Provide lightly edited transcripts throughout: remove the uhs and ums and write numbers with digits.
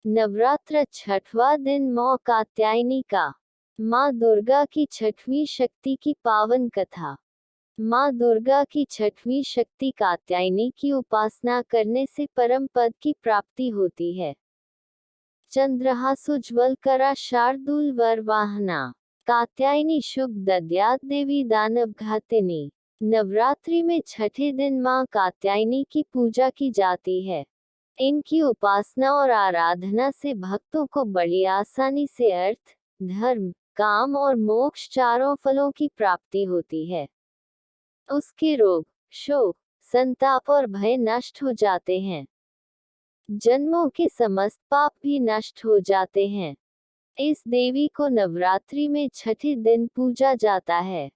नवरात्र छठवां दिन मां कात्यायनी का। मां दुर्गा की छठवीं शक्ति की पावन कथा। मां दुर्गा की छठवीं शक्ति कात्यायनी की उपासना करने से परम पद की प्राप्ति होती है। चंद्रहासुज्वल करा शार्दूल वर वाहना। कात्यायनी शुभ दद्यात् देवी दानव घातिनी। नवरात्रि में छठे दिन मां कात्यायनी की पूजा की जाती है। इनकी उपासना और आराधना से भक्तों को बड़ी आसानी से अर्थ, धर्म, काम और मोक्ष चारों फलों की प्राप्ति होती है। उसके रोग, शोक, संताप और भय नष्ट हो जाते हैं। जन्मों के समस्त पाप भी नष्ट हो जाते हैं। इस देवी को नवरात्रि में छठे दिन पूजा जाता है।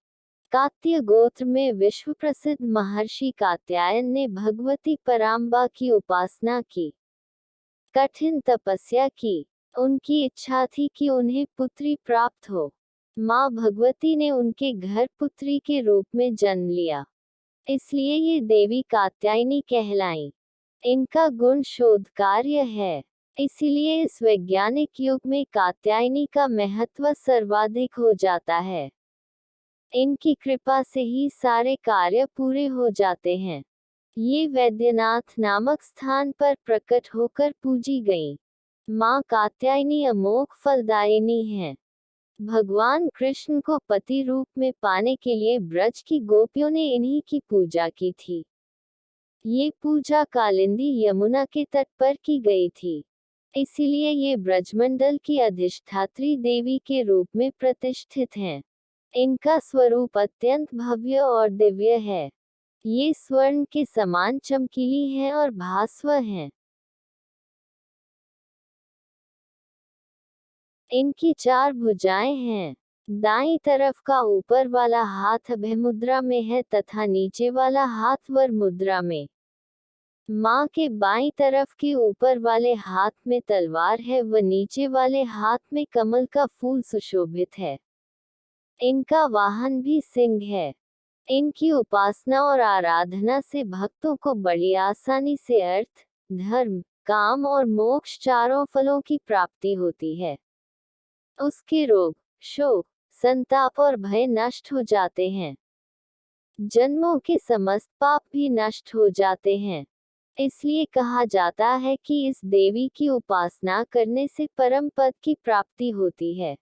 कात्य गोत्र में विश्व प्रसिद्ध महर्षि कात्यायन ने भगवती पराम्बा की उपासना की, कठिन तपस्या की। उनकी इच्छा थी कि उन्हें पुत्री प्राप्त हो। मां भगवती ने उनके घर पुत्री के रूप में जन्म लिया, इसलिए ये देवी कात्यायनी कहलाई। इनका गुण शोध कार्य है, इसीलिए इस वैज्ञानिक युग में कात्यायनी का महत्व सर्वाधिक हो जाता है। इनकी कृपा से ही सारे कार्य पूरे हो जाते हैं। ये वैद्यनाथ नामक स्थान पर प्रकट होकर पूजी गईं। मां कात्यायनी अमोघ फलदायिनी हैं। भगवान कृष्ण को पति रूप में पाने के लिए ब्रज की गोपियों ने इन्हीं की पूजा की थी। ये पूजा कालिंदी यमुना के तट पर की गई थी, इसीलिए ये ब्रजमंडल की अधिष्ठात्री देवी के रूप में प्रतिष्ठित हैं। इनका स्वरूप अत्यंत भव्य और दिव्य है। ये स्वर्ण के समान चमकीली हैं और भास्व हैं। इनकी 4 भुजाएं हैं। दाईं तरफ का ऊपर वाला हाथ अभय मुद्रा में है तथा नीचे वाला हाथ वर मुद्रा में। मां के बाईं तरफ के ऊपर वाले हाथ में तलवार है व नीचे वाले हाथ में कमल का फूल सुशोभित है। इनका वाहन भी सिंह है। इनकी उपासना और आराधना से भक्तों को बड़ी आसानी से अर्थ, धर्म, काम और मोक्ष चारों फलों की प्राप्ति होती है। उसके रोग, शोक, संताप और भय नष्ट हो जाते हैं। जन्मों के समस्त पाप भी नष्ट हो जाते हैं। इसलिए कहा जाता है कि इस देवी की उपासना करने से परम पद की प्राप्ति होती है।